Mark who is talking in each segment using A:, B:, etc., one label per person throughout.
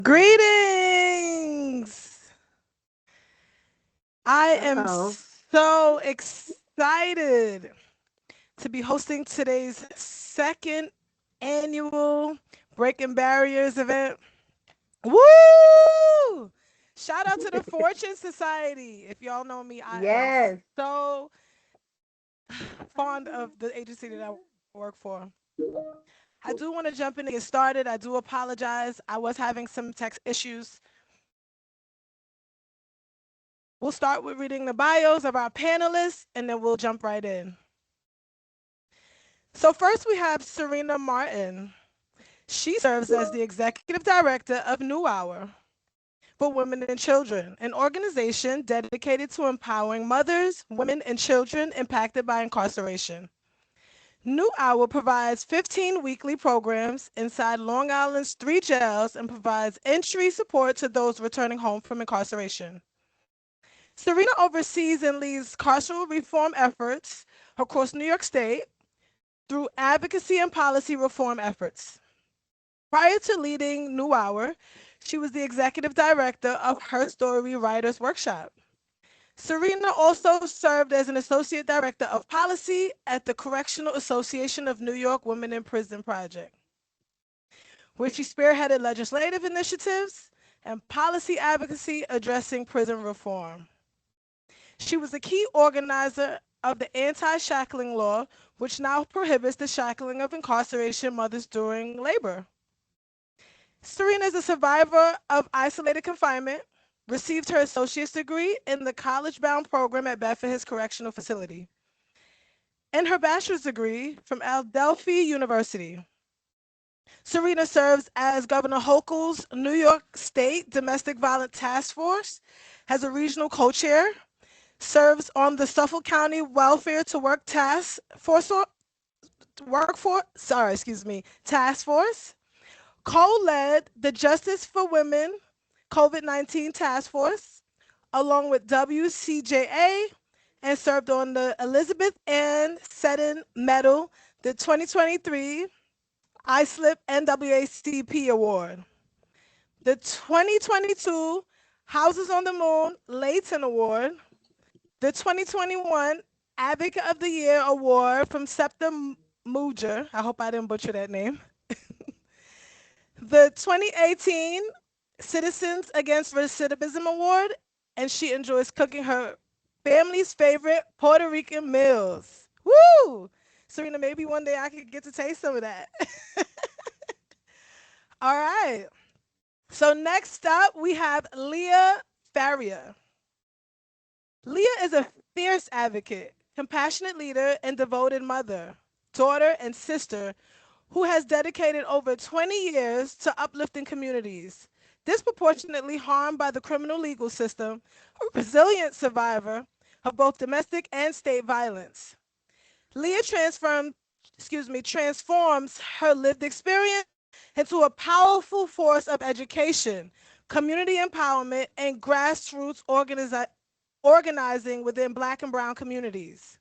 A: Greetings! I am
B: Uh-oh.
A: so excited to be hosting today's second annual Breaking Barriers event. Woo! Shout out to the Fortune Society. If y'all know me, I am
B: Yes.
A: so fond of the agency that I work for. I do want to jump in and get started. I do apologize. I was having some tech issues. We'll start with reading the bios of our panelists and then we'll jump right in. So, first we have Serena Martin. She serves as the executive director of New Hour for Women and Children, an organization dedicated to empowering mothers, women, and children impacted by incarceration. New Hour provides 15 weekly programs inside Long Island's three jails and provides entry support to those returning home from incarceration. Serena oversees and leads carceral reform efforts across New York State through advocacy and policy reform efforts. Prior to leading New Hour, she was the executive director of Her Story Writers Workshop. Serena also served as an associate director of policy at the Correctional Association of New York Women in Prison Project, where she spearheaded legislative initiatives and policy advocacy addressing prison reform. She was a key organizer of the anti-shackling law, which now prohibits the shackling of incarceration mothers during labor. Serena is a survivor of isolated confinement, received her associate's degree in the college-bound program at Bedford Hills Correctional Facility, and her bachelor's degree from Adelphi University. Serena serves as Governor Hochul's New York State Domestic Violence Task Force, has a regional co-chair, serves on the Suffolk County Welfare to Work Task Force, co-led the Justice for Women COVID-19 Task Force, along with WCJA, and served on the Elizabeth Ann Seton Medal, the 2023 ISLIP NAACP Award, the 2022 Houses on the Moon Layton Award, the 2021 Advocate of the Year Award from Septa Mujer. I hope I didn't butcher that name. The 2018 Citizens Against Recidivism Award, and she enjoys cooking her family's favorite Puerto Rican meals. Woo! Serena, maybe one day I could get to taste some of that. All right. So next up, we have Leah Faria. Leah is a fierce advocate, compassionate leader, and devoted mother, daughter, and sister who has dedicated over 20 years to uplifting communities, disproportionately harmed by the criminal legal system, a resilient survivor of both domestic and state violence. Leah transforms her lived experience into a powerful force of education, community empowerment, and grassroots organizing within Black and Brown communities.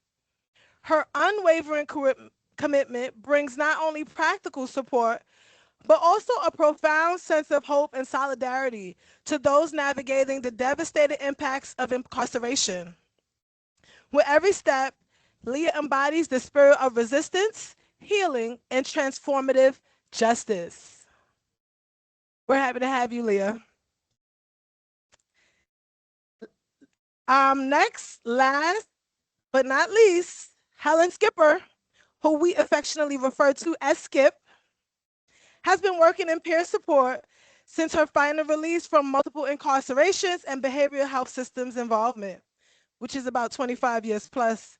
A: Her unwavering commitment brings not only practical support, but also a profound sense of hope and solidarity to those navigating the devastating impacts of incarceration. With every step, Leah embodies the spirit of resistance, healing, and transformative justice. We're happy to have you, Leah. Next, last but not least, Helen Skipper, who we affectionately refer to as Skip, has been working in peer support since her final release from multiple incarcerations and behavioral health systems involvement, which is about 25 years plus.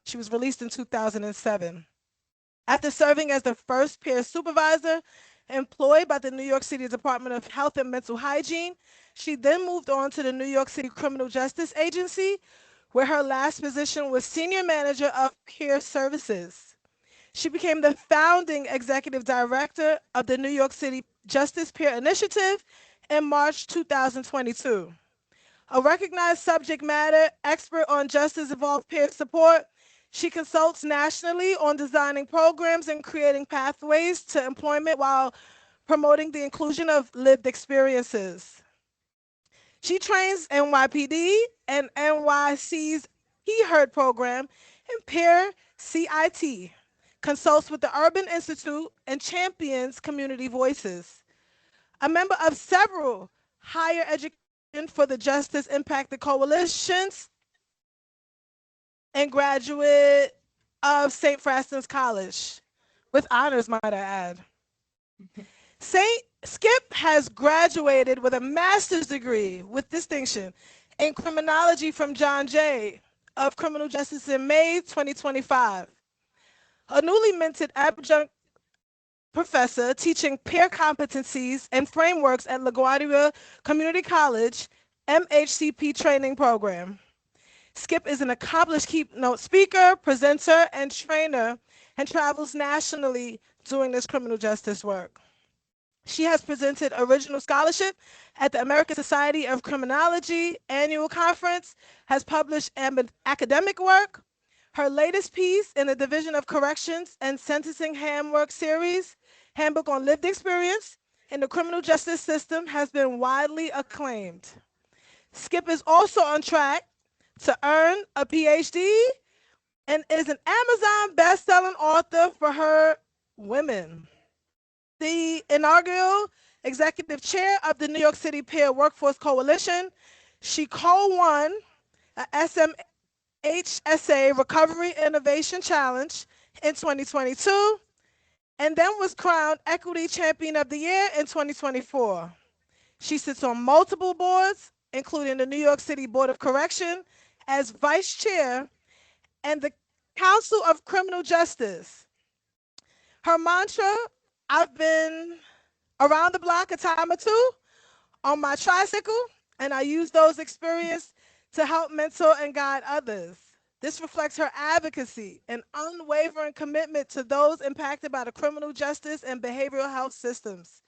A: She was released in 2007. After serving as the first peer supervisor employed by the New York City Department of Health and Mental Hygiene, she then moved on to the New York City Criminal Justice Agency, where her last position was Senior Manager of Peer Services. She became the founding executive director of the New York City Justice Peer Initiative in March 2022. A recognized subject matter expert on justice involved peer support, she consults nationally on designing programs and creating pathways to employment while promoting the inclusion of lived experiences. She trains NYPD and NYC's He Heard program in peer CIT, consults with the Urban Institute, and champions community voices. A member of several higher education for the justice impacted coalitions and graduate of St. Francis College with honors, might I add. St. Skip has graduated with a master's degree with distinction in criminology from John Jay of Criminal Justice in May 2025. A newly minted adjunct professor teaching peer competencies and frameworks at LaGuardia Community College MHCP training program. Skip is an accomplished keynote speaker, presenter, and trainer and travels nationally doing this criminal justice work. She has presented original scholarship at the American Society of Criminology annual conference, has published academic work. Her latest piece in the Division of Corrections and Sentencing Handbook series, Handbook on Lived Experience in the Criminal Justice System, has been widely acclaimed. Skip is also on track to earn a PhD and is an Amazon best-selling author for her Women. The inaugural executive chair of the New York City Peer Workforce Coalition. She co-won a SMHSA Recovery Innovation Challenge in 2022 and then was crowned Equity Champion of the Year in 2024. She sits on multiple boards, including the New York City Board of Correction as vice chair and the Council of Criminal Justice. Her mantra, I've been around the block a time or two on my tricycle, and I use those experiences to help mentor and guide others. This reflects her advocacy and unwavering commitment to those impacted by the criminal justice and behavioral health systems.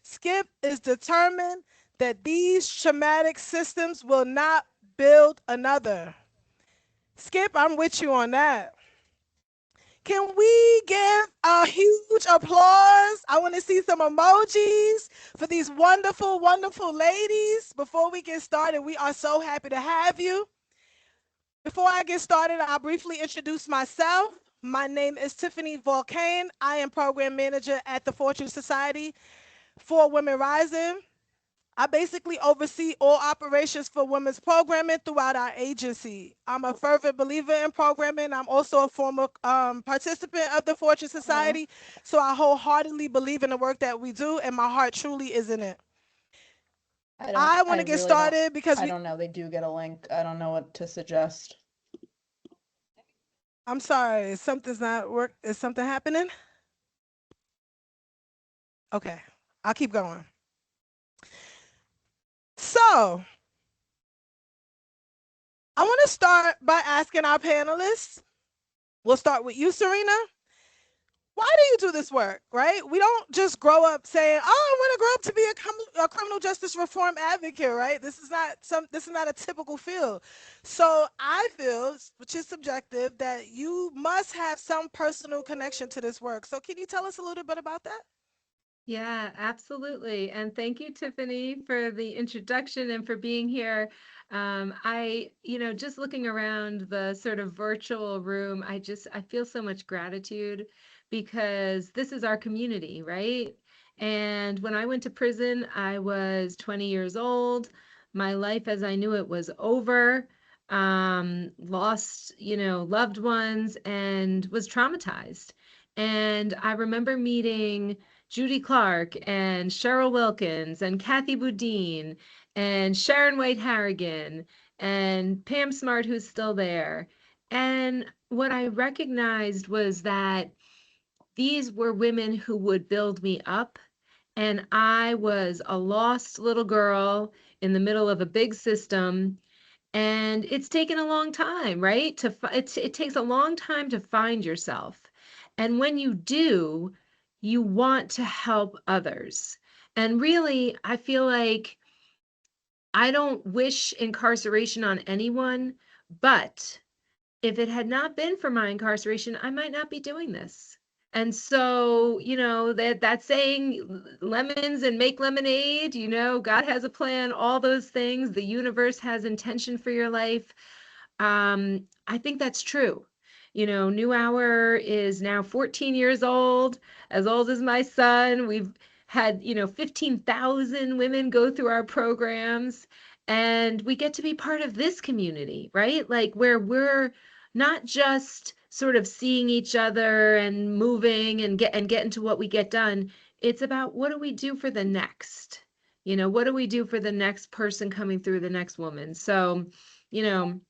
A: Skip is determined that these traumatic systems will not build another. Skip, I'm with you on that. Can we give a huge applause? I want to see some emojis for these wonderful, wonderful ladies. Before we get started, we are so happy to have you. Before I get started, I'll briefly introduce myself. My name is Tiffany Vulcain. I am program manager at the Fortune Society for Women Rising. I basically oversee all operations for women's programming throughout our agency. I'm a fervent believer in programming. I'm also a former participant of the Fortune Society, so I wholeheartedly believe in the work that we do, and my heart truly is in it. I want to get started because
B: I don't know. They do get a link. I don't know what to suggest.
A: I'm sorry, something's not work. Is something happening? Okay, I'll keep going. So, I want to start by asking our panelists. We'll start with you, Serena. Why do you do this work, right? We don't just grow up saying, "Oh, I want to grow up to be a criminal justice reform advocate," right? This is not a typical field. So I feel, which is subjective, that you must have some personal connection to this work. So can you tell us a little bit about that?
C: Yeah, absolutely. And thank you, Tiffany, for the introduction and for being here. Just looking around the sort of virtual room, I feel so much gratitude because this is our community, right? And when I went to prison, I was 20 years old. My life as I knew it was over. Lost, loved ones and was traumatized. And I remember meeting Judy Clark and Cheryl Wilkins and Kathy Boudin and Sharon White Harrigan and Pam Smart, who's still there. And what I recognized was that these were women who would build me up. And I was a lost little girl in the middle of a big system. And it's taken a long time, right? It takes a long time to find yourself. And when you do, you want to help others. And really, I feel like I don't wish incarceration on anyone, but if it had not been for my incarceration, I might not be doing this. And so, that saying, lemons and make lemonade, God has a plan, all those things, the universe has intention for your life. I think that's true. New Hour is now 14 years old as my son. We've had, 15,000 women go through our programs, and we get to be part of this community, right? Like where we're not just sort of seeing each other and moving and get into what we get done. It's about what do we do for the next? What do we do for the next person coming through, the next woman? So, you know,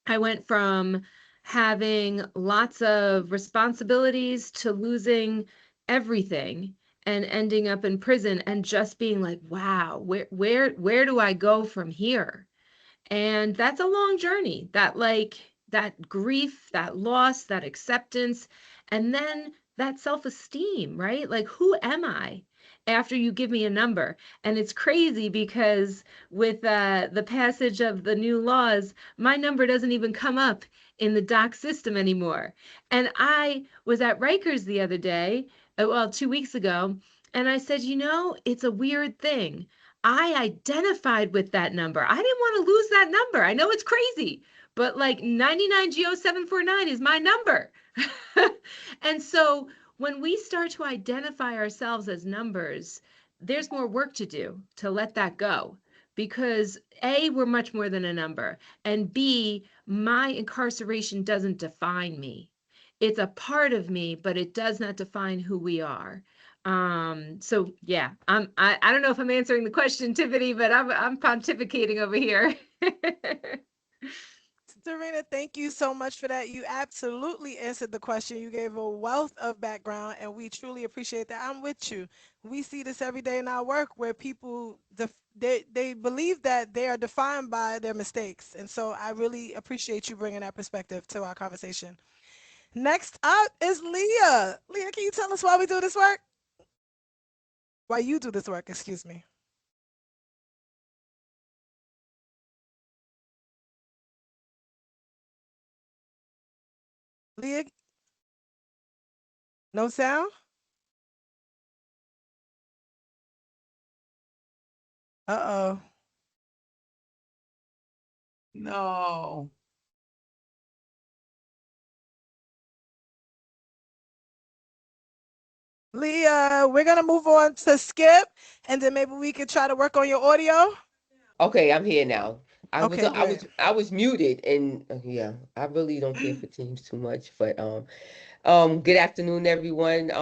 C: I went from having lots of responsibilities to losing everything and ending up in prison and just being like, wow, where do I go from here? And that's a long journey. That grief, that loss, that acceptance, and then that self-esteem, right? Like, who am I after you give me a number? And it's crazy because with the passage of the new laws, my number doesn't even come up in the doc system anymore. And I was at Rikers the other day, well, 2 weeks ago, and I said, it's a weird thing. I identified with that number. I didn't want to lose that number. I know it's crazy, but like 99G0749 is my number. And so when we start to identify ourselves as numbers, there's more work to do to let that go. Because A, we're much more than a number. And B, my incarceration doesn't define me. It's a part of me, but it does not define who we are. So yeah, I don't know if I'm answering the question, Tiffany, but I'm pontificating over here.
A: Serena, thank you so much for that. You absolutely answered the question. You gave a wealth of background, and we truly appreciate that. I'm with you. We see this every day in our work where people they believe that they are defined by their mistakes, and so I really appreciate you bringing that perspective to our conversation. Next up is Leah. Leah, can you tell us why we do this work? Why you do this work? Excuse me. Leah, no sound. Uh-oh.
B: No.
A: Leah, we're gonna move on to Skip, and then maybe we could try to work on your audio.
D: Okay, I'm here now. I was
A: Okay,
D: I
A: great.
D: was I was muted, and yeah, I really don't care for teams too much, but good afternoon, everyone.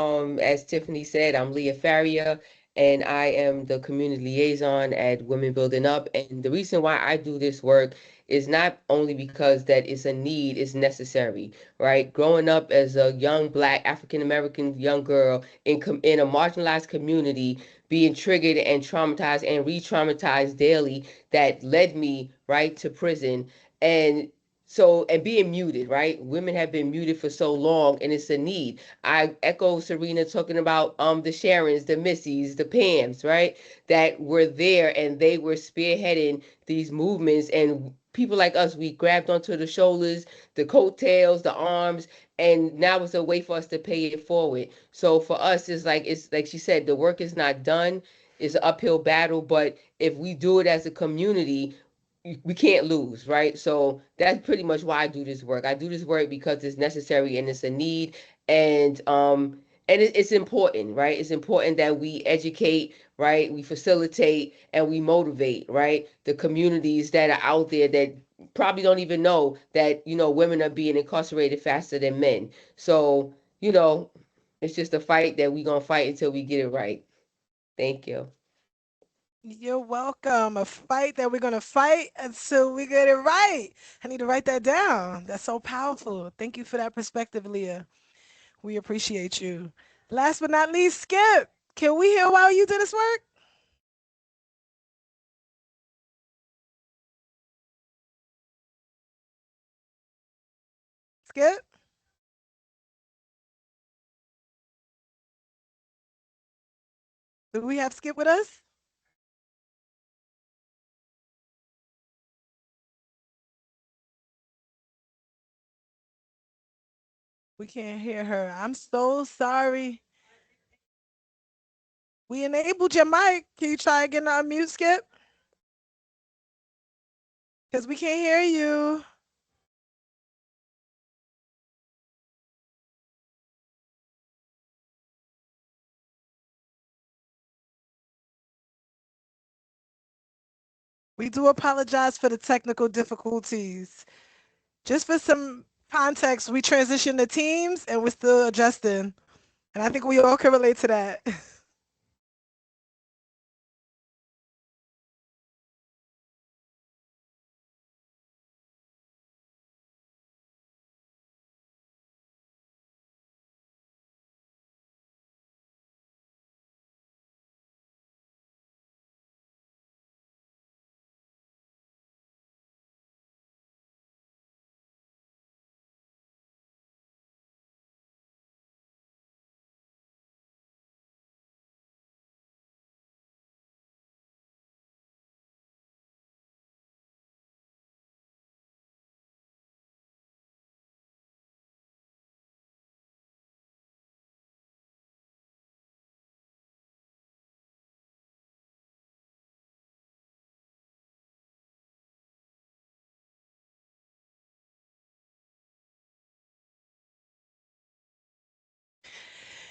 D: As Tiffany said, I'm Leah Faria, and I am the community liaison at Women Building Up. And the reason why I do this work is not only because that it's a need, it's necessary, right? Growing up as a young Black African American young girl in a marginalized community, being triggered and traumatized and re-traumatized daily, that led me right to prison. And being muted, right? Women have been muted for so long, and it's a need. I echo Serena talking about the Sharons, the Missies, the Pams, right? That were there and they were spearheading these movements, and people like us, we grabbed onto the shoulders, the coattails, the arms, and now it's a way for us to pay it forward. So for us, it's like she said, the work is not done. It's an uphill battle, but if we do it as a community, we can't lose, right? So that's pretty much why I do this work. I do this work because it's necessary and it's a need, and it's important, right? It's important that we educate, right? We facilitate and we motivate, right? The communities that are out there that probably don't even know that women are being incarcerated faster than men. So you know, it's just a fight that we're gonna fight until we get it right. Thank you.
A: You're welcome. A fight that we're gonna fight until we get it right. I need to write that down. That's so powerful. Thank you for that perspective, Leah. We appreciate you. Last but not least, Skip. Can we hear while you do this work? Skip? Do we have Skip with us? We can't hear her. I'm so sorry. We enabled your mic. Can you try again to unmute, Skip? Because we can't hear you. We do apologize for the technical difficulties. Just for some context, we transitioned to Teams and we're still adjusting. And I think we all can relate to that.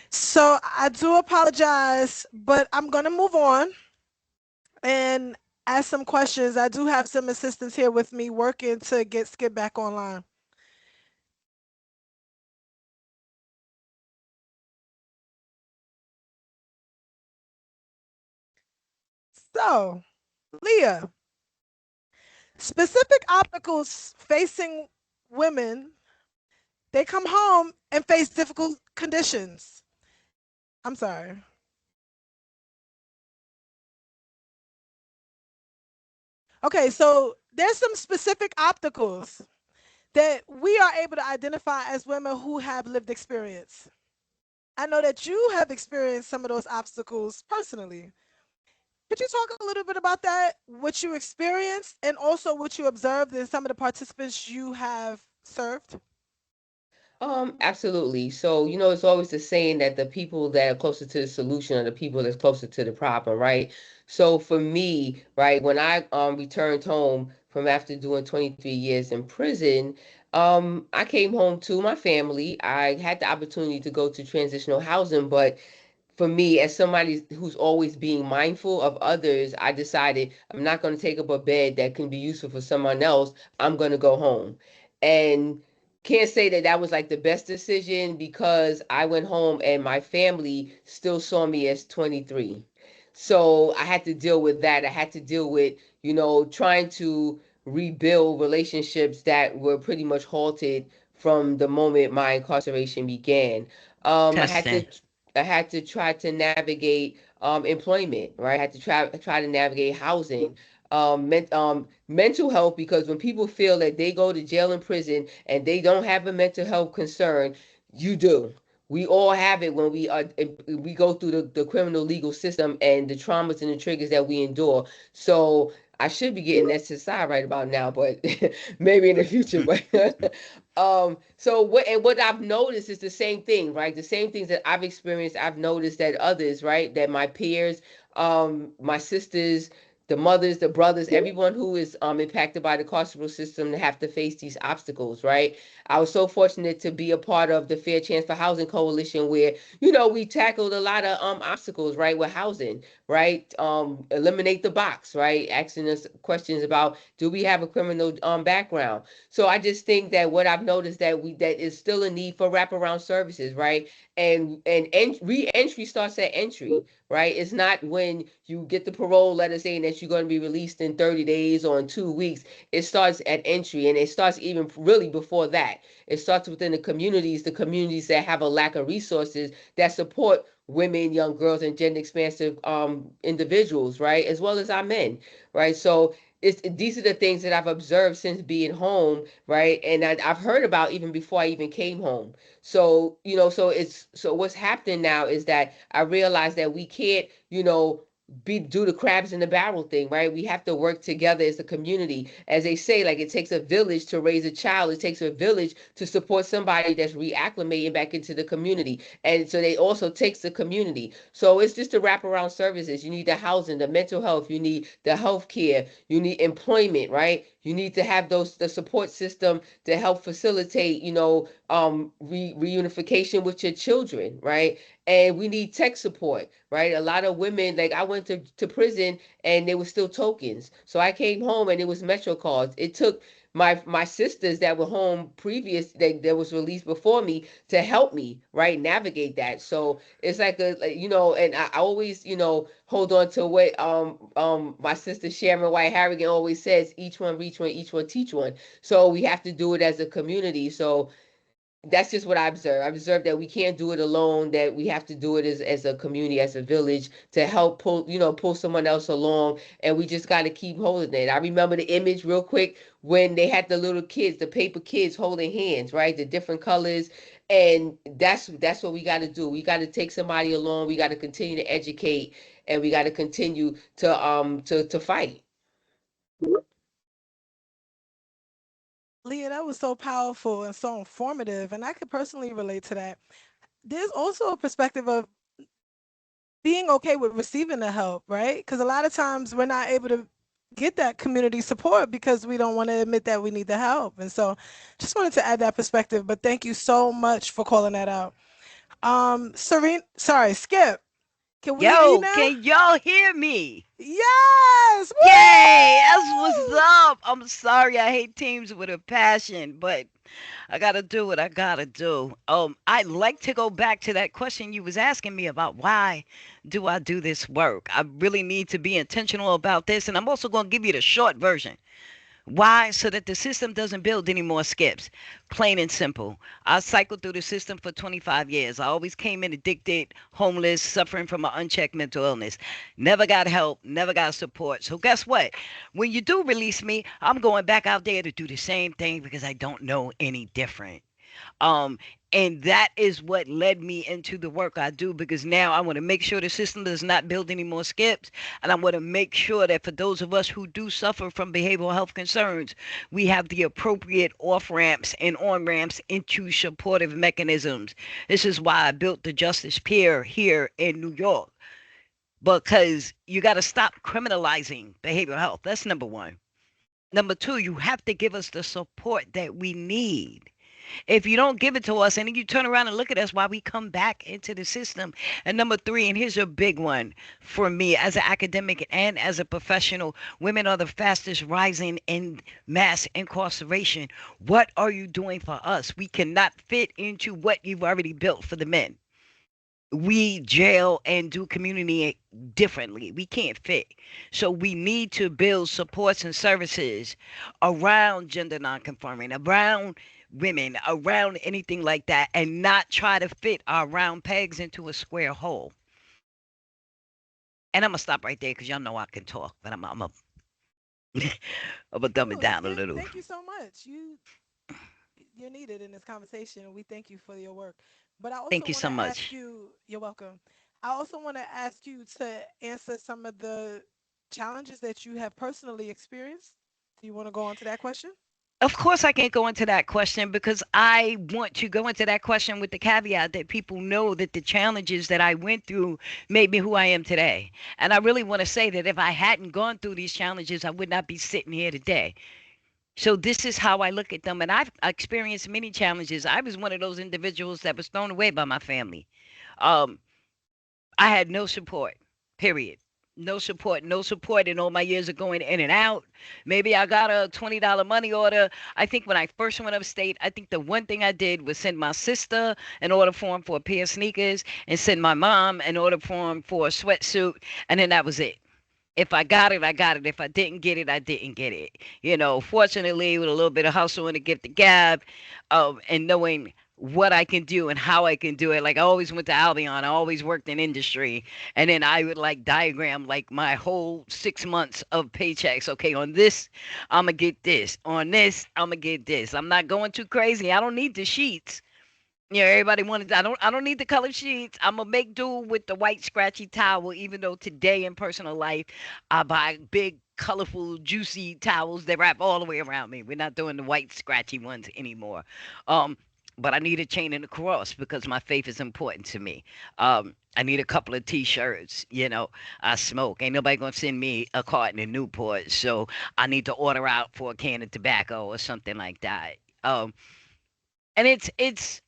A: So I do apologize, but I'm going to move on and ask some questions. I do have some assistants here with me working to get Skip back online. So, Leah, specific obstacles facing women, they come home and face difficult conditions. I'm sorry. Okay, so there's some specific obstacles that we are able to identify as women who have lived experience. I know that you have experienced some of those obstacles personally. Could you talk a little bit about that, what you experienced, and also what you observed in some of the participants you have served?
D: Absolutely. So, it's always the saying that the people that are closer to the solution are the people that's closer to the problem, right? So for me, right, when I returned home from after doing 23 years in prison, I came home to my family. I had the opportunity to go to transitional housing, but for me, as somebody who's always being mindful of others, I decided I'm not going to take up a bed that can be useful for someone else. I'm going to go home. And can't say that that was like the best decision because I went home and my family still saw me as 23. So I had to deal with that. I had to deal with, trying to rebuild relationships that were pretty much halted from the moment my incarceration began. Um, I had to
E: Testing.
D: I had to try to navigate employment, right? I had to try to navigate housing, mental health, because when people feel that they go to jail and prison and they don't have a mental health concern, you do. We all have it when we go through the criminal legal system and the traumas and the triggers that we endure. So I should be getting SSI right about now, but maybe in the future. But so what I've noticed is the same thing, right? The same things that I've experienced, I've noticed that others, right? That my peers, my sisters, the mothers, the brothers, everyone who is impacted by the carceral system have to face these obstacles, right? I was so fortunate to be a part of the Fair Chance for Housing Coalition where, we tackled a lot of obstacles, right, with housing, right? Eliminate the box, right? Asking us questions about do we have a criminal background? So I just think that what I've noticed that is still a need for wraparound services, right? And re-entry starts at entry, right? It's not when you get the parole letter saying that you're going to be released in 30 days or in 2 weeks. It starts at entry, and it starts even really before that. It starts within the communities that have a lack of resources that support women, young girls, and gender expansive individuals, right? As well as our men, right? So these are the things that I've observed since being home, right? And I've heard about even before I even came home. So what's happening now is that I realize that we can't, do the crabs in the barrel thing, right? We have to work together as a community. As they say, like it takes a village to raise a child. It takes a village to support somebody that's reacclimating back into the community. And so they also takes the community. So it's just the wraparound services. You need the housing, the mental health, you need the health care, you need employment, right? You need to have the support system to help facilitate, reunification with your children, right? And we need tech support, right? A lot of women, like I went to prison and there were still tokens. So I came home and it was Metro cards. It took my sisters that were home previous that was released before me to help me, right, navigate that. So it's and I always, hold on to what my sister Sharon White Harrigan always says, each one reach one, each one teach one. So we have to do it as a community. So that's just what I observe. I observe that we can't do it alone, that we have to do it as a community, as a village, to help pull someone else along. And we just got to keep holding it. I remember the image real quick when they had the little kids, the paper kids holding hands, right? The different colors. And that's what we got to do. We got to take somebody along. We got to continue to educate, and we got to continue to fight.
A: Leah, that was so powerful and so informative, and I could personally relate to that. There's also a perspective of being okay with receiving the help, right? Because a lot of times we're not able to get that community support because we don't want to admit that we need the help. And so just wanted to add that perspective, but thank you so much for calling that out. Serene, sorry, Skip, can we hear you
E: Yo,
A: now?
E: can y'all hear me?
A: Yes!
E: Yay, that's what's
A: Woo!
E: up. I'm sorry, I hate teams with a passion, but I gotta do what I gotta do. I'd like to go back to that question you was asking me about why do I do this work? I really need to be intentional about this, and I'm also gonna give you the short version. Why? So that the system doesn't build any more skips. Plain and simple. I cycled through the system for 25 years. I always came in addicted, homeless, suffering from an unchecked mental illness. Never got help, never got support. So guess what? When you do release me, I'm going back out there to do the same thing because I don't know any different. Um, and that is what led me into the work I do because now I want to make sure the system does not build any more skips. And I want to make sure that for those of us who do suffer from behavioral health concerns, we have the appropriate off ramps and on ramps into supportive mechanisms. This is why I built the Justice Pier here in New York because you got to stop criminalizing behavioral health. That's number one. Number two, you have to give us the support that we need. If you don't give it to us and then you turn around and look at us while we come back into the system. And number three, and here's a big one for me as an academic and as a professional, women are the fastest rising in mass incarceration. What are you doing for us? We cannot fit into what you've already built for the men. We jail and do community differently. We can't fit. So we need to build supports and services around gender nonconforming, around women, around anything like that, and not try to fit our round pegs into a square hole. And I'm gonna stop right there because y'all know I can talk, but I'm gonna dumb it
A: No,
E: down a
A: Skip,
E: little.
A: thank you so much. You're needed in this conversation, and we thank you for your work. But I also
E: Thank you
A: want
E: so
A: to ask
E: much.
A: you, you're welcome. I also want to ask you to answer some of the challenges that you have personally experienced. Do you want to go on to that question?
E: Of course, I can't go into that question because I want to go into that question with the caveat that people know that the challenges that I went through made me who I am today. And I really want to say that if I hadn't gone through these challenges, I would not be sitting here today. So this is how I look at them. And I've experienced many challenges. I was one of those individuals that was thrown away by my family. Um, I had no support, period. No support, no support in all my years of going in and out. Maybe I got a $20 money order. I think when I first went upstate, I think the one thing I did was send my sister an order form for a pair of sneakers and send my mom an order form for a sweatsuit. And then that was it. If I got it, I got it. If I didn't get it, I didn't get it. Fortunately, with a little bit of hustle and a gift of gab, and knowing what I can do and how I can do it. Like I always went to Albion. I always worked in industry. And then I would like diagram like my whole 6 months of paychecks. Okay, on this, I'm going to get this. On this, I'm going to get this. I'm not going too crazy. I don't need the sheets. Yeah, everybody wanted. I don't need the color sheets. I'm gonna make do with the white scratchy towel. Even though today in personal life, I buy big, colorful, juicy towels that wrap all the way around me. We're not doing the white scratchy ones anymore. Um, but I need a chain and a cross because my faith is important to me. I need a couple of T-shirts. I smoke. Ain't nobody gonna send me a carton of Newport, so I need to order out for a can of tobacco or something like that. Um, and it's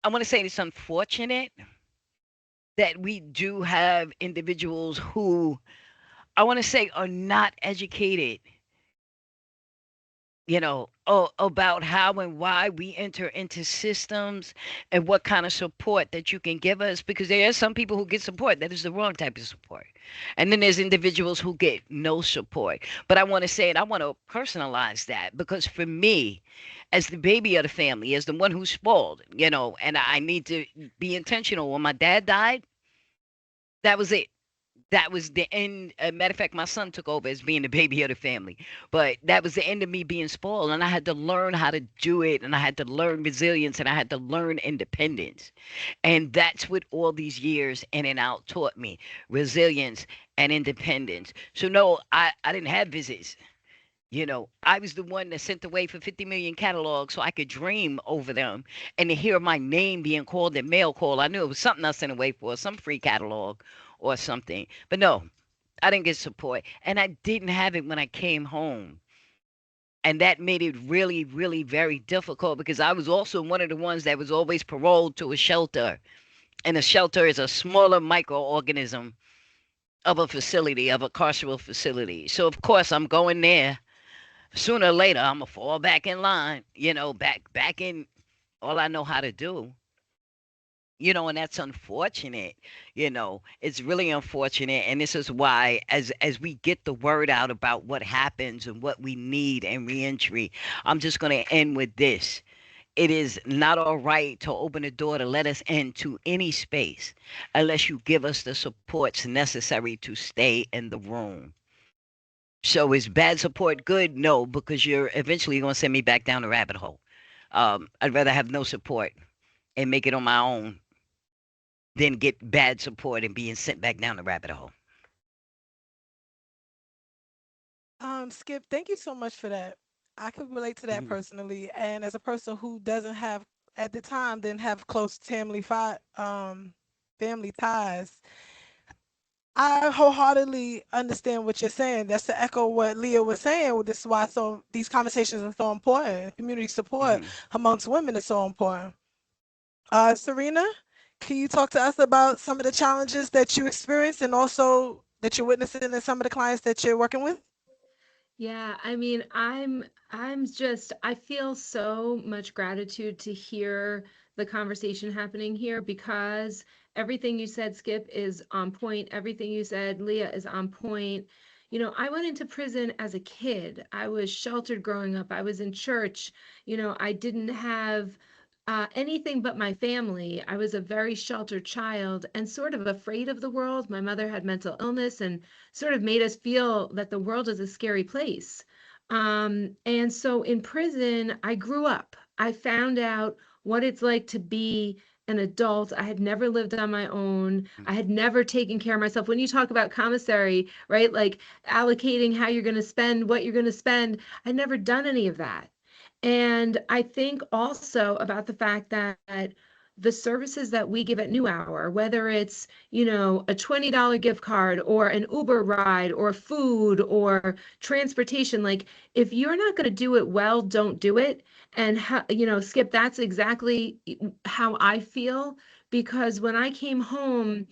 E: I want to say it's unfortunate that we do have individuals who I want to say are not educated, about how and why we enter into systems and what kind of support that you can give us. Because there are some people who get support that is the wrong type of support. And then there's individuals who get no support. But I want to say it, I want to personalize that because for me, as the baby of the family, as the one who's spoiled, and I need to be intentional. When my dad died, that was it. That was the end. Matter of fact, my son took over as being the baby of the family. But that was the end of me being spoiled. And I had to learn how to do it. And I had to learn resilience. And I had to learn independence. And that's what all these years in and out taught me, resilience and independence. So, no, I didn't have visits. I was the one that sent away for 50 million catalogs so I could dream over them and to hear my name being called in mail call. I knew it was something I sent away for, some free catalog or something. But no, I didn't get support. And I didn't have it when I came home. And that made it really, really very difficult because I was also one of the ones that was always paroled to a shelter. And a shelter is a smaller microorganism of a facility, of a carceral facility. So, of course, I'm going there sooner or later I'm gonna fall back in line, back in all I know how to do. And that's unfortunate. It's really unfortunate, and this is why, as we get the word out about what happens and what we need in reentry, I'm just gonna end with this. It is not all right to open the door to let us into any space unless you give us the supports necessary to stay in the room. So is bad support good? No, because you're eventually going to send me back down the rabbit hole. I'd rather have no support and make it on my own than get bad support and being sent back down the rabbit hole.
A: Skip, thank you so much for that. I could relate to that
E: Mhm.
A: personally, and as a person who doesn't have, at the time, didn't have close family ties, I wholeheartedly understand what you're saying. That's to echo what Leah was saying. This is why these conversations are so important. Community support
E: Mhm.
A: amongst women is so important. Serena, can you talk to us about some of the challenges that you experienced and also that you're witnessing in some of the clients that you're working with?
C: Yeah, I mean, I feel so much gratitude to hear the conversation happening here because everything you said, Skip, is on point. Everything you said, Leah, is on point. I went into prison as a kid. I was sheltered growing up. I was in church. I didn't have anything but my family. I was a very sheltered child and sort of afraid of the world. My mother had mental illness and sort of made us feel that the world is a scary place. And so in prison, I grew up. I found out what it's like to be an adult. I had never lived on my own. I had never taken care of myself. When you talk about commissary, right? Like allocating how you're going to spend, what you're going to spend, I'd never done any of that. And I think also about the fact that the services that we give at New Hour, whether it's, a $20 gift card or an Uber ride or food or transportation, like if you're not going to do it well, don't do it. And how, Skip, that's exactly how I feel because when I came home,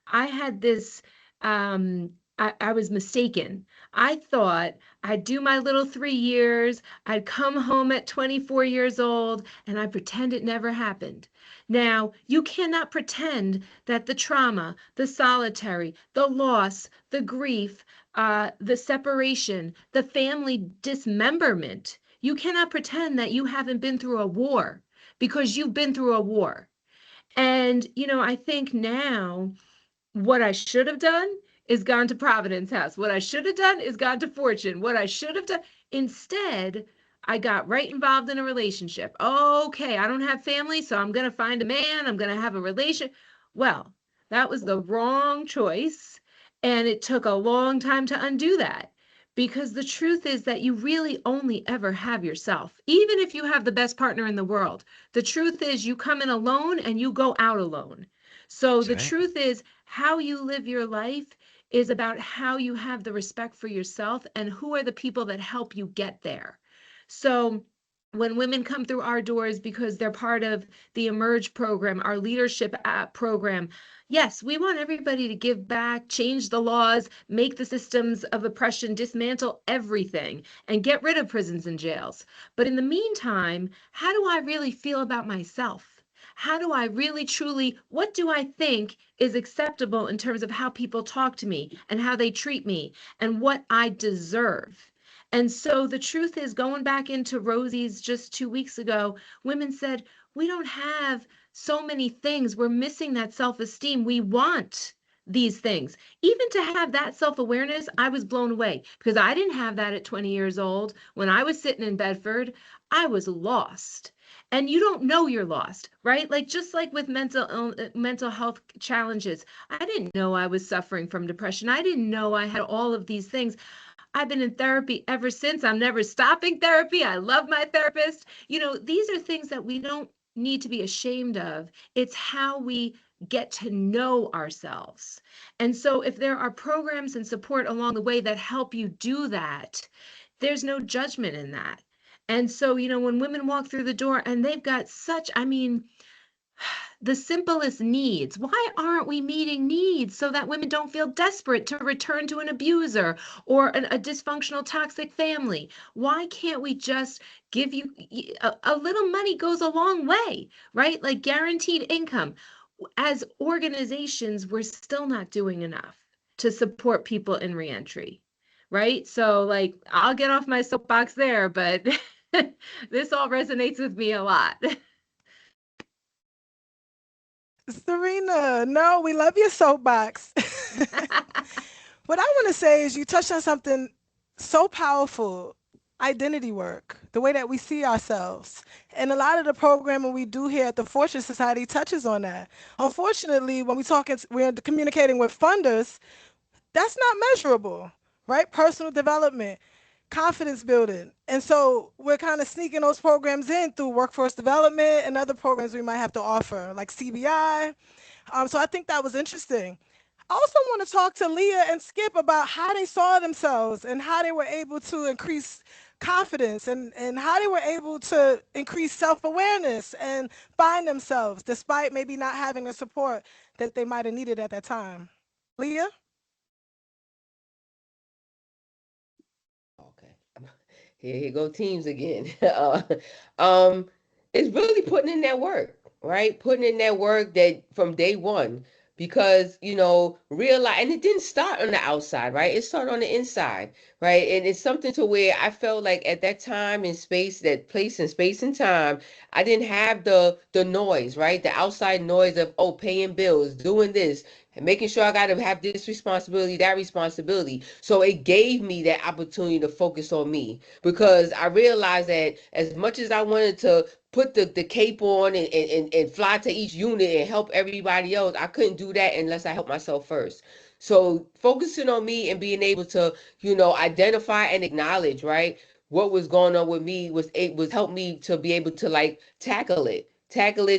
C: I had this I was mistaken. I thought I'd do my little 3 years, I'd come home at 24 years old, and I pretend it never happened. Now, you cannot pretend that the trauma, the solitary, the loss, the grief, the separation, the family dismemberment, you cannot pretend that you haven't been through a war because you've been through a war. And, I think now what I should have done is gone to Providence House. What I should have done is gone to Fortune. What I should have done instead, I got right involved in a relationship. Okay, I don't have family, so I'm going to find a man, I'm going to have a relation. Well, that was the wrong choice. And it took a long time to undo that. Because the truth is that you really only ever have yourself. Even if you have the best partner in the world, the truth is you come in alone and you go out alone. So
E: That's
C: the
E: right.
C: truth is how you live your life is about how you have the respect for yourself and who are the people that help you get there. So when women come through our doors because they're part of the Emerge program, our leadership program, yes, we want everybody to give back, change the laws, make the systems of oppression, dismantle everything, and get rid of prisons and jails. But in the meantime, how do I really feel about myself? How do I really truly, what do I think is acceptable in terms of how people talk to me and how they treat me and what I deserve? And so the truth is, going back into Rosie's just 2 weeks ago, women said, we don't have so many things. We're missing that self esteem. We want these things. Even to have that self awareness, I was blown away because I didn't have that at 20 years old. When I was sitting in Bedford, I was lost. And you don't know you're lost, right? Like just like with mental health challenges, I didn't know I was suffering from depression. I didn't know I had all of these things. I've been in therapy ever since. I'm never stopping therapy. I love my therapist. These are things that we don't need to be ashamed of. It's how we get to know ourselves. And so if there are programs and support along the way that help you do that, there's no judgment in that. And so, when women walk through the door and they've got such, I mean, the simplest needs. Why aren't we meeting needs so that women don't feel desperate to return to an abuser or a dysfunctional toxic family? Why can't we just give you a little money goes a long way, right? Like guaranteed income. As organizations, we're still not doing enough to support people in reentry, right? So like I'll get off my soapbox there, but this all resonates with me a lot.
A: Serena, no, we love your soapbox. What I want to say is you touched on something so powerful, identity work, the way that we see ourselves. And a lot of the programming we do here at the Fortune Society touches on that. Unfortunately, when we're communicating with funders, that's not measurable, right? Personal development, confidence building. And so we're kind of sneaking those programs in through workforce development and other programs we might have to offer, like CBI. So I think that was interesting. I also want to talk to Leah and Skip about how they saw themselves and how they were able to increase confidence and how they were able to increase self-awareness and find themselves despite maybe not having the support that they might have needed at that time. Leah?
D: Okay. Here go teams again. Um, it's really putting in that work, right? Putting in that work that from day one, because realize, and it didn't start on the outside, right? It started on the inside, right? And it's something to where I felt like at that time and space, that place and space and time, I didn't have the noise, right? The outside noise of paying bills, doing this, and making sure I got to have this responsibility, that responsibility. So it gave me that opportunity to focus on me because I realized that as much as I wanted to put the cape on and fly to each unit and help everybody else, I couldn't do that unless I helped myself first. So focusing on me and being able to, identify and acknowledge, right, what was going on with me was help me to be able to like tackle it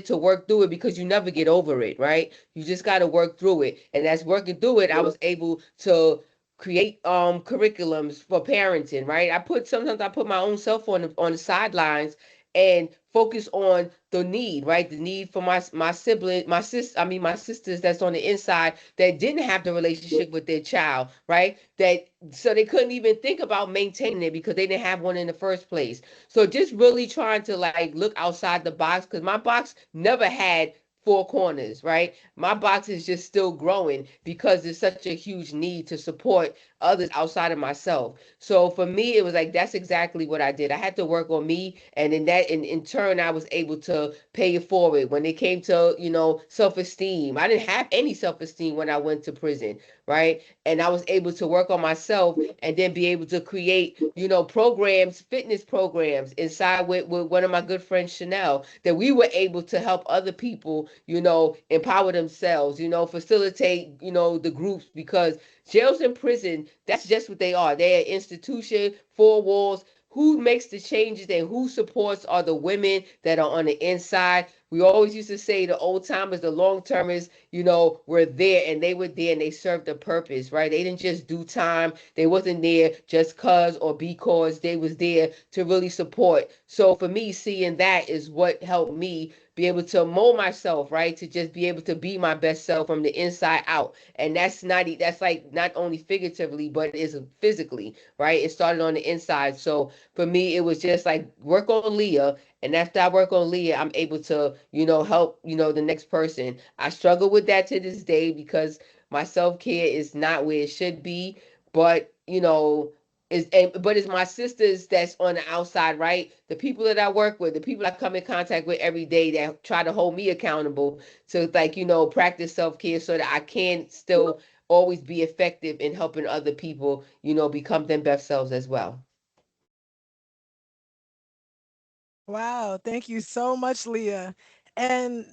D: to work through it because you never get over it, right? You just got to work through it. And as working through it, I was able to create curriculums for parenting, right? Sometimes I put my own self on the sidelines and focus on the need, right? The need for my sibling, my sisters that's on the inside that didn't have the relationship with their child, right? That so they couldn't even think about maintaining it because they didn't have one in the first place. So just really trying to like look outside the box because my box never had four corners, right? My box is just still growing because there's such a huge need to support others outside of myself. So for me, it was like that's exactly what I did. I had to work on me, and in turn, I was able to pay it forward. When it came to self esteem, I didn't have any self esteem when I went to prison, right? And I was able to work on myself and then be able to create, programs, fitness programs inside with one of my good friends, Chanel, that we were able to help other people, empower themselves, facilitate, the groups, because jails and prison, that's just what they are. They're an institution, four walls. Who makes the changes and who supports are the women that are on the inside. We always used to say the old timers, the long termers, were there, and they were there and they served a purpose, right? They didn't just do time. They wasn't there just cause or because. They was there to really support. So for me, seeing that is what helped me be able to mold myself, right? To just be able to be my best self from the inside out. And that's like not only figuratively, but it's physically, right? It started on the inside. So for me, it was just like work on Leah. And after I work on Leah, I'm able to, help, the next person. I struggle with that to this day because my self care is not where it should be. But, but it's my sisters that's on the outside, right? The people that I work with, the people I come in contact with every day that try to hold me accountable to, like, practice self care so that I can still always be effective in helping other people, become their best selves as well.
A: Wow, thank you so much, Leah. And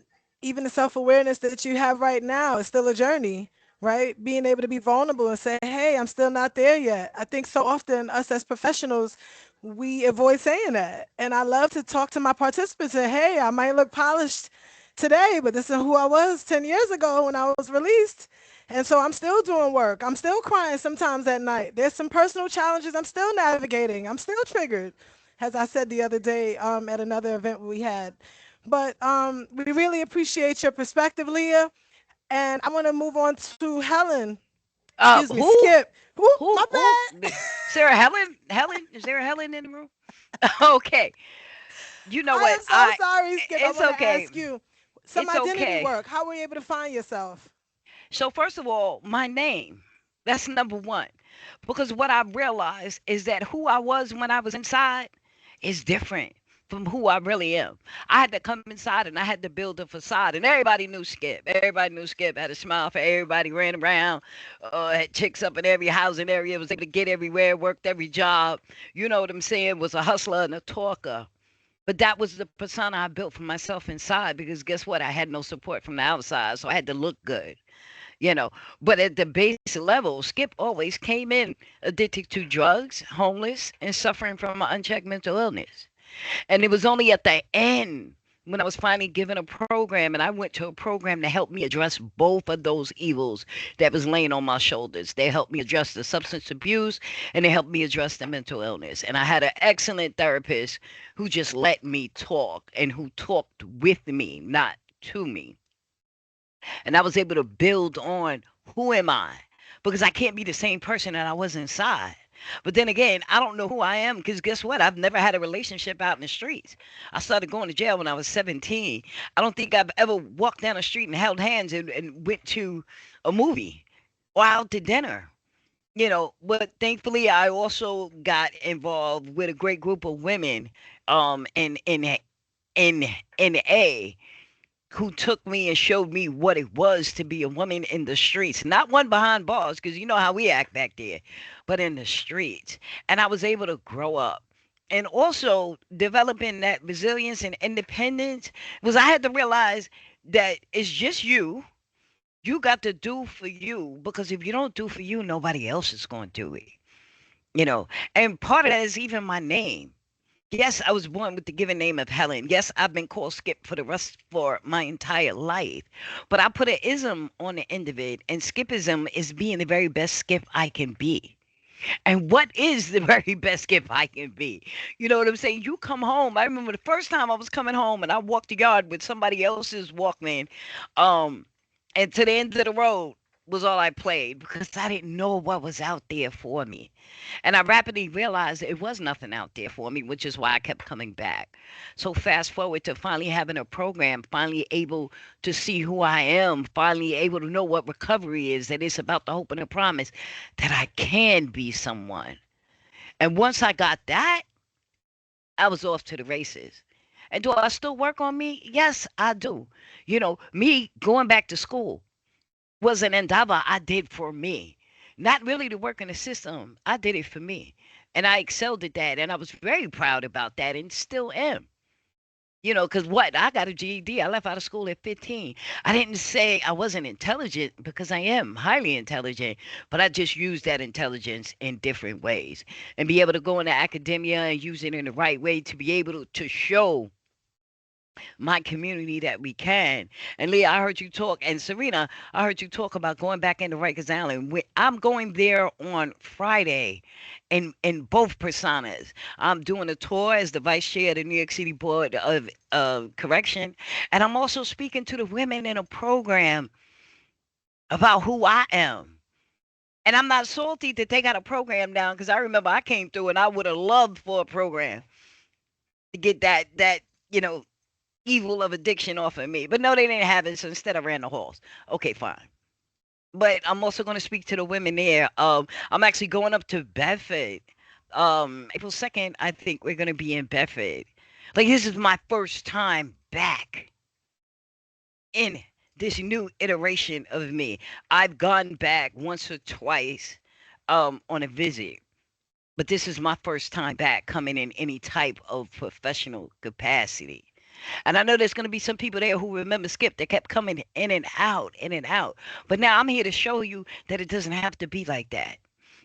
A: even the self awareness that you have right now is still a journey, right? Being able to be vulnerable and say, hey, I'm still not there yet. I think so often, us as professionals, we avoid saying that. And I love to talk to my participants and say, hey, I might look polished today, but this is who I was 10 years ago when I was released. And so I'm still doing work. I'm still crying sometimes at night. There's some personal challenges I'm still navigating. I'm still triggered, as I said the other day at another event we had. But we really appreciate your perspective, Leah. And I want to move on to Helen. Excuse me,
E: Who?
A: Skip. Whoop,
E: Who?
A: my
E: Who?
A: bad.
E: Sarah Helen? Helen? Is there a Helen in the room? Okay. You know
A: I
E: what?
A: am so sorry, Skip. I
E: It's
A: want to
E: okay.
A: ask you some
E: It's
A: identity
E: okay.
A: work. How were you able to find yourself?
E: So first of all, my name. That's number one. Because what I realized is that who I was when I was inside is different from who I really am. I had to come inside and I had to build a facade, and everybody knew Skip. Everybody knew Skip. Had a smile for everybody. Ran around. Had chicks up in every housing area. Was able to get everywhere. Worked every job. You know what I'm saying? Was a hustler and a talker. But that was the persona I built for myself inside, because guess what? I had no support from the outside, so I had to look good, you know. But at the base level, Skip always came in addicted to drugs, homeless, and suffering from an unchecked mental illness. And it was only at the end when I was finally given a program, and I went to a program to help me address both of those evils that was laying on my shoulders. They helped me address the substance abuse, and they helped me address the mental illness. And I had an excellent therapist who just let me talk and who talked with me, not to me. And I was able to build on who am I? Because I can't be the same person that I was inside. But then again, I don't know who I am because guess what? I've never had a relationship out in the streets. I started going to jail when I was 17. I don't think I've ever walked down the street and held hands and went to a movie or out to dinner. You know, but thankfully I also got involved with a great group of women in in A who took me and showed me what it was to be a woman in the streets, not one behind bars, because you know how we act back there, but in the streets. And I was able to grow up. And also developing that resilience and independence was I had to realize that it's just you. You got to do for you, because if you don't do for you, nobody else is going to do it. You know, and part of that is even my name. Yes, I was born with the given name of Helen. Yes, I've been called Skip for my entire life. But I put an ism on the end of it, and Skipism is being the very best Skip I can be. And what is the very best Skip I can be? You know what I'm saying? You come home. I remember the first time I was coming home and I walked the yard with somebody else's Walkman. Um, and to the end of the road was all I played because I didn't know what was out there for me. And I rapidly realized it was nothing out there for me, which is why I kept coming back. So fast forward to finally having a program, finally able to see who I am, finally able to know what recovery is, that it's about the hope and the promise that I can be someone. And once I got that, I was off to the races. And do I still work on me? Yes, I do. You know, me going back to school. was an endeavor I did for me. Not really to work in the system. I did it for me. And I excelled at that. And I was very proud about that and still am. Because what? I got a GED. I left out of school at 15. I didn't say I wasn't intelligent because I am highly intelligent, but I just use that intelligence in different ways and be able to go into academia and use it in the right way to be able to show my community that we can. And Leah, I heard you talk, and Serena, I heard you talk about going back into Rikers Island. I'm going there on Friday in both personas. I'm doing a tour as the vice chair of the New York City Board of Correction, and I'm also speaking to the women in a program about who I am. And I'm not salty that they got a program down because I remember I came through and I would have loved for a program to get that you know evil of addiction off of me. But no, they didn't have it, so instead I ran the halls. Okay, fine. But I'm also going to speak to the women there. I'm actually going up to Bedford. April 2nd, I think we're going to be in Bedford. Like, this is my first time back in this new iteration of me. I've gone back once or twice on a visit. But this is my first time back coming in any type of professional capacity. And I know there's going to be some people there who remember Skip that kept coming in and out, in and out. But now I'm here to show you that it doesn't have to be like that.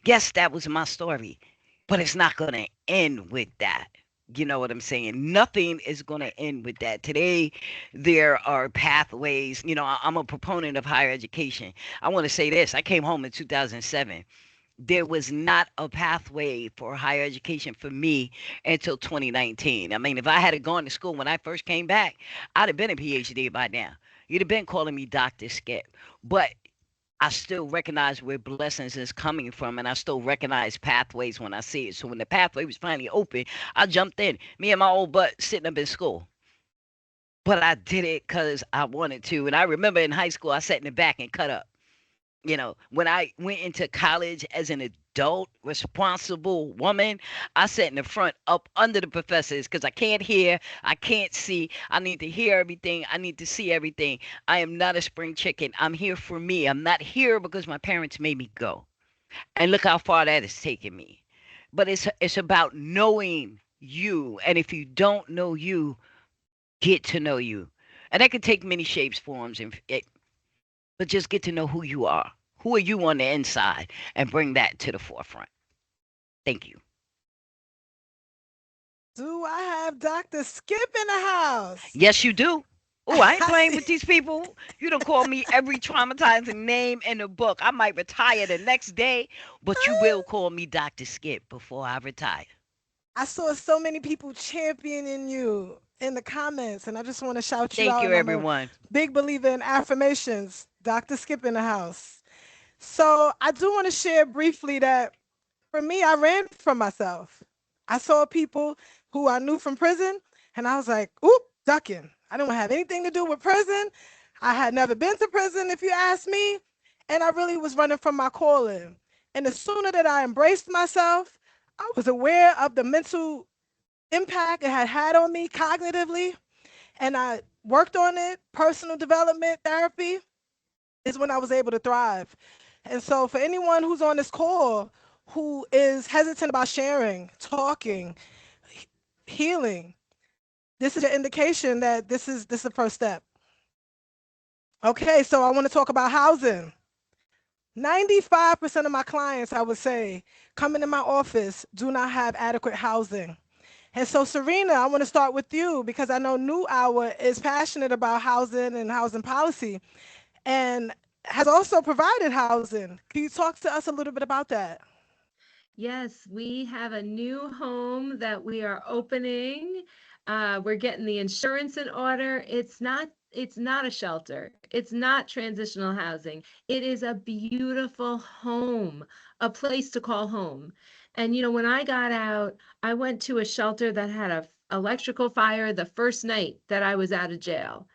E: Yes, that was my story, but it's not going to end with that. You know what I'm saying? Nothing is going to end with that. Today, there are pathways. I'm a proponent of higher education. I want to say this. I came home in 2007. There was not a pathway for higher education for me until 2019. I mean, if I had gone to school when I first came back, I'd have been a PhD by now. You'd have been calling me Dr. Skip. But I still recognize where blessings is coming from, and I still recognize pathways when I see it. So when the pathway was finally open, I jumped in. Me and my old butt sitting up in school. But I did it because I wanted to. And I remember in high school, I sat in the back and cut up. When I went into college as an adult, responsible woman, I sat in the front up under the professors because I can't hear, I can't see. I need to hear everything, I need to see everything. I am not a spring chicken. I'm here for me. I'm not here because my parents made me go. And look how far that has taken me. But it's about knowing you. And if you don't know you, get to know you. And that can take many shapes, forms, but just get to know who you are. Who are you on the inside and bring that to the forefront. Thank you.
A: Do I have Dr. Skip in the house?
E: Yes, you do. Oh, I ain't
A: I
E: playing with
A: see.
E: these people. You don't call me every traumatizing name in the book. I might retire the next day, but you will call me Dr. Skip before I retire.
A: I saw so many people championing you in the comments, and I just want to shout you
E: Thank
A: out.
E: you,
A: And I'm a
E: everyone.
A: big believer in affirmations. Dr. Skip in the house. So I do want to share briefly that for me, I ran from myself. I saw people who I knew from prison, and I was like, oop, ducking. I didn't want to have anything to do with prison. I had never been to prison, if you ask me, and I really was running from my calling. And the sooner that I embraced myself, I was aware of the mental impact it had had on me cognitively, and I worked on it. Personal development therapy is when I was able to thrive. And so, for anyone who's on this call who is hesitant about sharing, talking, healing, this is an indication that this is the first step. Okay, so I want to talk about housing. 95% of my clients, I would say, coming in my office do not have adequate housing. And so, Serena, I want to start with you because I know New Hour is passionate about housing and housing policy and has also provided housing. Can you talk to us a little bit about that?
C: Yes, we have a new home that we are opening. We're getting the insurance in order. It's not a shelter. It's not transitional housing. It is a beautiful home, a place to call home. And when I got out, I went to a shelter that had a electrical fire the first night that I was out of jail.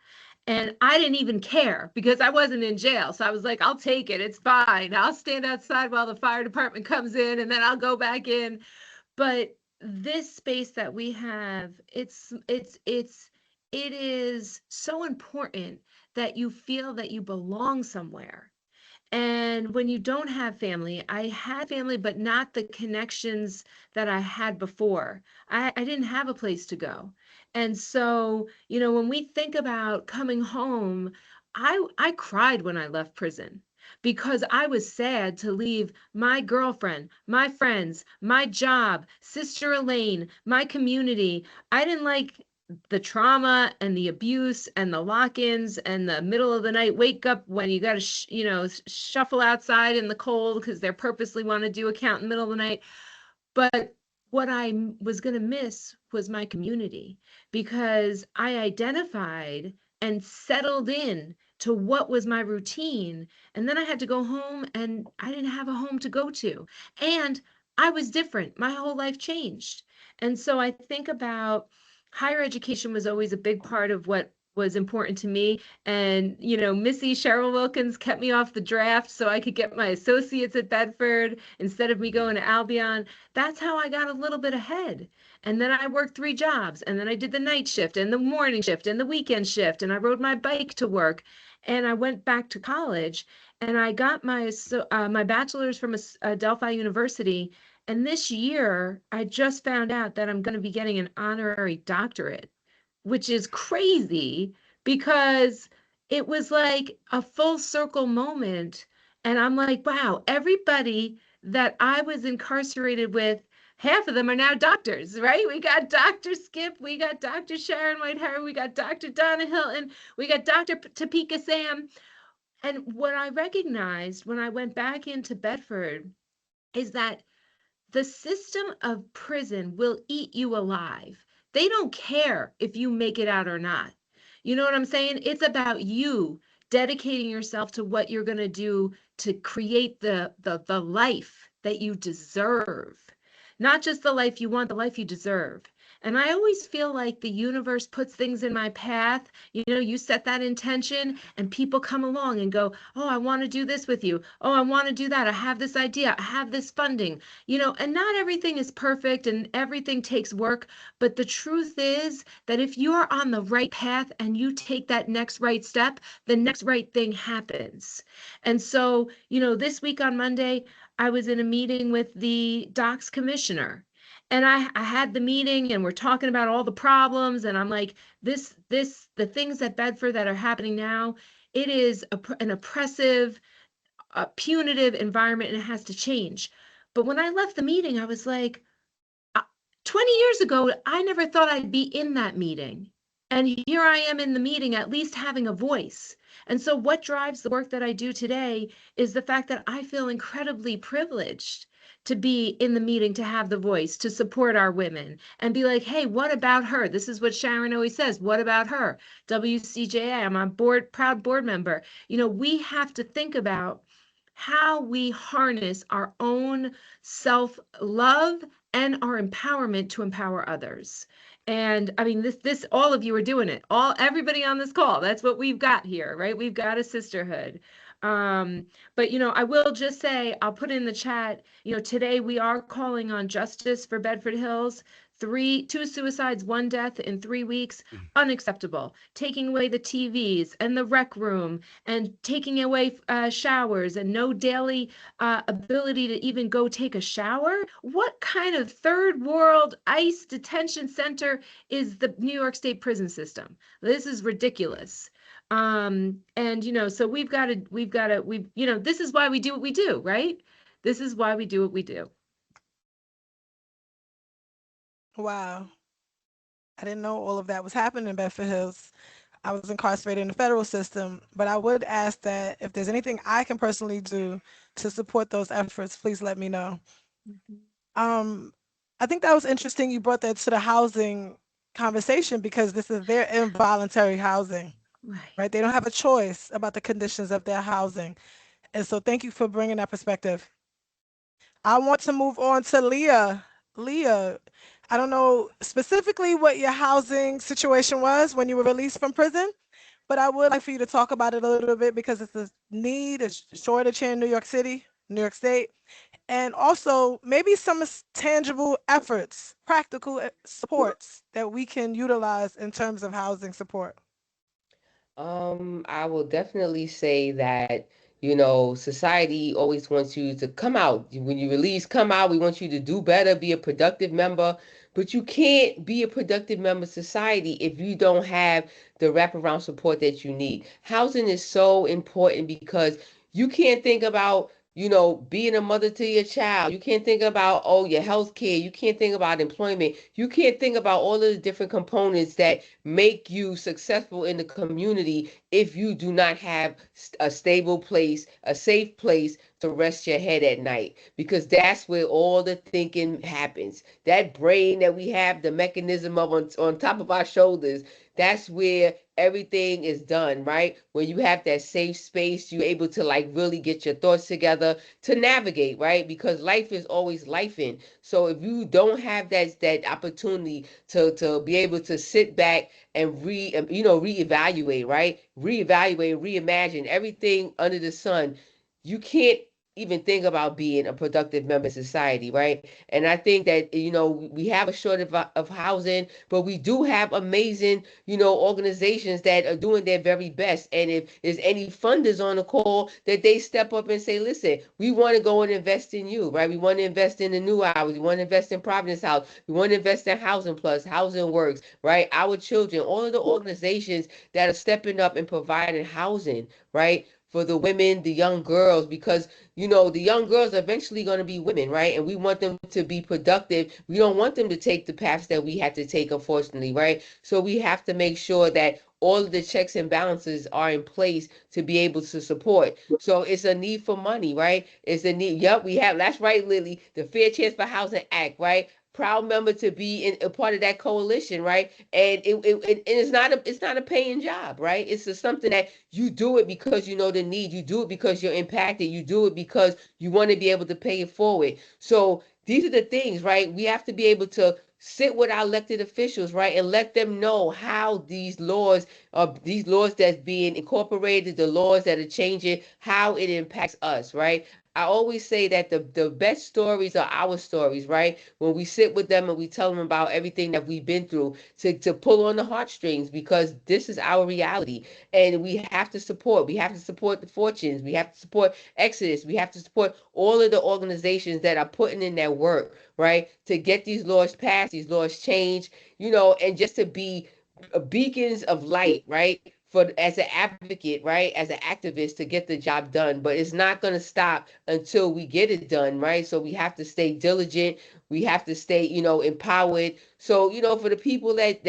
C: And I didn't even care because I wasn't in jail. So I was like, I'll take it. It's fine. I'll stand outside while the fire department comes in and then I'll go back in. But this space that we have, it is so important that you feel that you belong somewhere. And when you don't have family, I had family, but not the connections that I had before. I didn't have a place to go. And so, when we think about coming home, I cried when I left prison because I was sad to leave my girlfriend, my friends, my job, Sister Elaine, my community. I didn't like the trauma and the abuse and the lock-ins and the middle of the night wake up when you got to shuffle outside in the cold because they're purposely want to do a count in the middle of the night. But what I was going to miss was my community because I identified and settled in to what was my routine. And then I had to go home and I didn't have a home to go to. And I was different. My whole life changed. And so I think about higher education was always a big part of what was important to me. And, Missy Cheryl Wilkins kept me off the draft so I could get my associates at Bedford instead of me going to Albion. That's how I got a little bit ahead. And then I worked 3 jobs, and then I did the night shift and the morning shift and the weekend shift, and I rode my bike to work. And I went back to college, and I got my bachelor's from Delphi University. And this year, I just found out that I'm going to be getting an honorary doctorate, which is crazy because it was like a full circle moment. And I'm like, wow, everybody that I was incarcerated with, half of them are now doctors, right? We got Dr. Skip, we got Dr. Sharon Whitehair, we got Dr. Donna Hilton, we got Dr. Topeka Sam. And what I recognized when I went back into Bedford is that the system of prison will eat you alive. They don't care if you make it out or not. You know what I'm saying? It's about you dedicating yourself to what you're going to do to create the life that you deserve. Not just the life you want, the life you deserve. And I always feel like the universe puts things in my path. You set that intention and people come along and go, "Oh, I want to do this with you. Oh, I want to do that. I have this idea. I have this funding." And not everything is perfect and everything takes work. But the truth is that if you are on the right path and you take that next right step, the next right thing happens. And so, this week on Monday, I was in a meeting with the docs commissioner. And I had the meeting and we're talking about all the problems. And I'm like, the things at Bedford that are happening now, it is an oppressive, punitive environment and it has to change. But when I left the meeting, I was like, 20 years ago, I never thought I'd be in that meeting. And here I am in the meeting, at least having a voice. And so, what drives the work that I do today is the fact that I feel incredibly privileged to be in the meeting, to have the voice, to support our women and be like, hey, what about her? This is what Sharon always says. What about her? WCJA, I'm a proud board member. We have to think about how we harness our own self love and our empowerment to empower others. And I mean, this, all of you are doing it. Everybody on this call, that's what we've got here, right? We've got a sisterhood. But I will just say, I'll put in the chat, today we are calling on justice for Bedford Hills. 2 suicides, 1 death in 3 weeks, unacceptable. Taking away the TVs and the rec room and taking away showers and no daily ability to even go take a shower. What kind of third world ICE detention center is the New York State prison system? This is ridiculous. And so this is why we do what we do, right? This is why we do what we do.
A: Wow. I didn't know all of that was happening in Bedford Hills. I was incarcerated in the federal system, but I would ask that if there's anything I can personally do to support those efforts, please let me know. Um, I think that was interesting you brought that to the housing conversation because this is their involuntary housing,
C: Right.
A: right? They don't have a choice about the conditions of their housing. And so thank you for bringing that perspective. I want to move on to Leah. Leah, I don't know specifically what your housing situation was when you were released from prison, but I would like for you to talk about it a little bit because it's a need, a shortage here in New York City, New York State, and also maybe some tangible efforts, practical supports that we can utilize in terms of housing support.
D: I will definitely say that, society always wants you to come out. When you release, come out. We want you to do better, be a productive member. But you can't be a productive member of society if you don't have the wraparound support that you need. Housing is so important because you can't think about being a mother to your child. You can't think about, your health care. You can't think about employment. You can't think about all of the different components that make you successful in the community if you do not have a stable place, a safe place to rest your head at night, because that's where all the thinking happens. That brain that we have, the mechanism of on top of our shoulders, that's where everything is done, right? When you have that safe space, you're able to like really get your thoughts together to navigate, right? Because life is always life in. So if you don't have that opportunity to be able to sit back and reevaluate, right? Reevaluate, reimagine everything under the sun, you can't even think about being a productive member of society, right? And I think that we have a shortage of housing, but we do have amazing organizations that are doing their very best. And if there's any funders on the call, that they step up and say, listen, we want to go and invest in you, right? We want to invest in the New Hours. We want to invest in Providence House. We want to invest in Housing Plus, Housing Works, right? Our children, all of the organizations that are stepping up and providing housing, right? For the women, the young girls, because the young girls are eventually going to be women, right? And we want them to be productive. We don't want them to take the paths that we had to take, unfortunately, right? So we have to make sure that all of the checks and balances are in place to be able to support. So it's a need for money, right? It's a need. Yep, we have. That's right, Lily. The Fair Chance for Housing Act, right? Proud member to be in a part of that coalition, right? And it's not a paying job, right? It's just something that you do it because you know the need. You do it because you're impacted. You do it because you want to be able to pay it forward. So these are the things, right? We have to be able to sit with our elected officials, right, and let them know how these laws that's being incorporated, the laws that are changing, how it impacts us, right? I always say that the best stories are our stories, right? When we sit with them and we tell them about everything that we've been through, to pull on the heartstrings, because this is our reality. And we have to support. We have to support the Fortunes. We have to support Exodus. We have to support all of the organizations that are putting in their work, right? To get these laws passed, these laws changed, and just to be beacons of light, right? For as an advocate, right? As an activist to get the job done. But it's not going to stop until we get it done, right? So we have to stay diligent. We have to stay, empowered. So, for the people that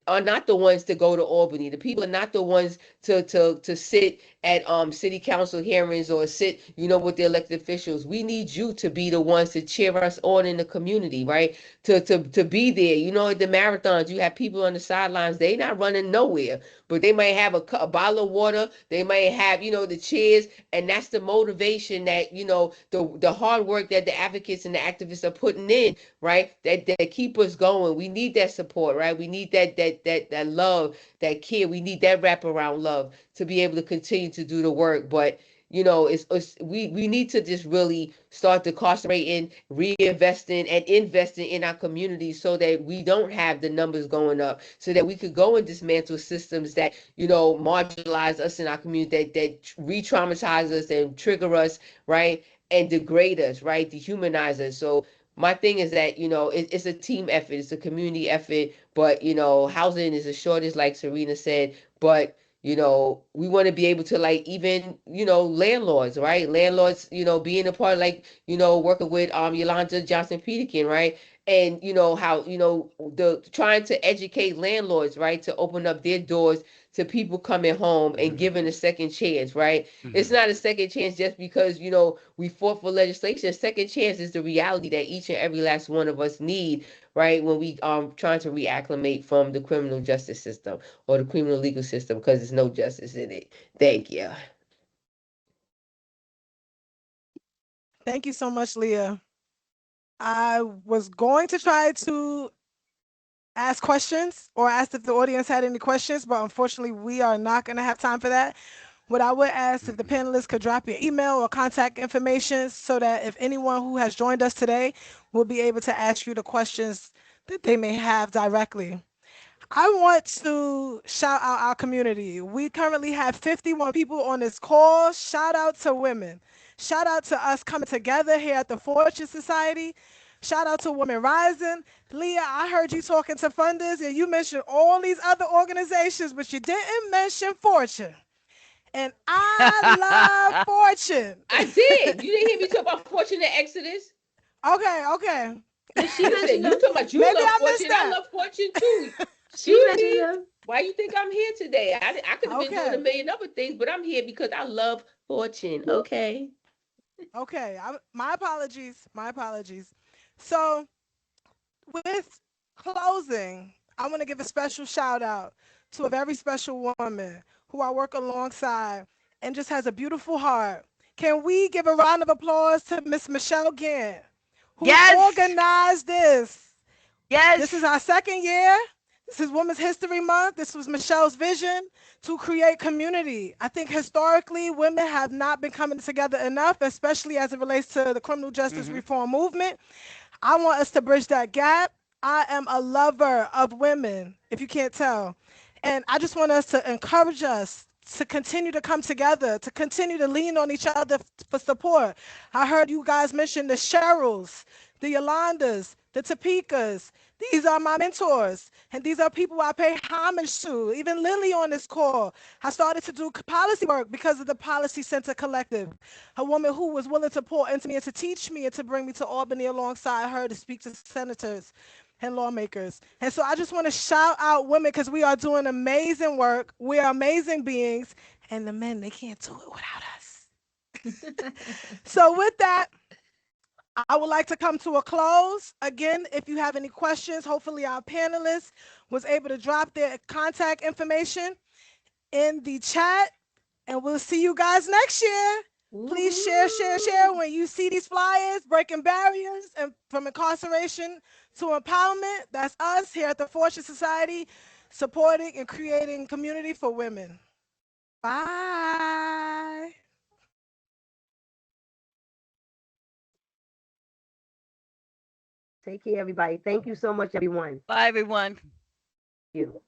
D: are not the ones to go to Albany. The people are not the ones to sit at city council hearings or sit, with the elected officials. We need you to be the ones to cheer us on in the community, right? To be there. At the marathons, you have people on the sidelines. They not running nowhere, but they might have a bottle of water. They might have, the chairs, and that's the motivation that the hard work that the advocates and the activists are putting in, right? That keep us going. We need that support, right? We need that love, that care. We need that wraparound love to be able to continue to do the work. But we need to just really start decarcerating, reinvesting, and investing in our communities so that we don't have the numbers going up, so that we could go and dismantle systems that marginalize us in our community, that re-traumatize us and trigger us, right, and degrade us, right, dehumanize us. So my thing is that it's a team effort, it's a community effort. But housing is a shortage, like Serena said. But we want to be able to, like, even landlords, right? Landlords, being a part, like, working with Yolanda Johnson Peterkin, right? And how the trying to educate landlords, right, to open up their doors to people coming home and giving a second chance, right? It's not a second chance just because we fought for legislation. A second chance is the reality that each and every last one of us need, right, when we trying to reacclimate from the criminal justice system or the criminal legal system, because there's no justice in it. Thank you.
A: Thank you so much, Leah. I was going to try to ask questions or ask if the audience had any questions, but unfortunately, we are not going to have time for that. What I would ask if the panelists could drop your email or contact information so that if anyone who has joined us today will be able to ask you the questions that they may have directly. I want to shout out our community. We currently have 51 people on this call. Shout out to women. Shout out to us coming together here at the Fortune Society. Shout out to Women Rising. Leah, I heard you talking to funders and you mentioned all these other organizations, but you didn't mention Fortune. And I love Fortune.
D: I did. You didn't hear me talk about Fortune and Exodus?
A: Okay, okay.
C: Yeah, she
D: Listen,
C: mentioned
D: you
C: them.
D: talking about you
A: Maybe
D: love
A: I missed
D: Fortune. I
A: that.
D: love Fortune too.
C: She
D: Excuse
C: mentioned
D: me.
C: them.
D: Why you think I'm here today? I could have been doing a
A: Okay,
D: million other things, but I'm here because I love Fortune. Okay.
A: okay. My apologies. My apologies. So, with closing, I want to give a special shout out to a very special woman who I work alongside and just has a beautiful heart. Can we give a round of applause to Miss Michelle Gant, who
E: Yes.
A: organized this? This is
E: Yes.
A: our second year. This is Women's History Month. This was Michelle's vision to create community. I think historically, women have not been coming together enough, especially as it relates to the criminal justice
E: Hmm.
A: reform movement. I want us to bridge that gap. I am a lover of women, if you can't tell. And I just want us to encourage us to continue to come together, to continue to lean on each other for support. I heard you guys mention the Cheryls, the Yolandas, the Topikas. These are my mentors, and these are people I pay homage to. Even Lily on this call. I started to do policy work because of the Policy Center Collective, a woman who was willing to pour into me and to teach me and to bring me to Albany alongside her to speak to senators and lawmakers. And so I just want to shout out women because we are doing amazing work. We are amazing beings, and the men, they can't do it without us. So with that, I would like to come to a close. Again, if you have any questions, hopefully our panelists was able to drop their contact information in the chat, and we'll see you guys next year. Please share, share, share when you see these flyers, breaking barriers and from incarceration to empowerment. That's us here at the Fortune Society, supporting and creating community for women. Bye.
F: Take care, everybody. Thank you so much, everyone.
E: Bye, everyone.
F: Thank you.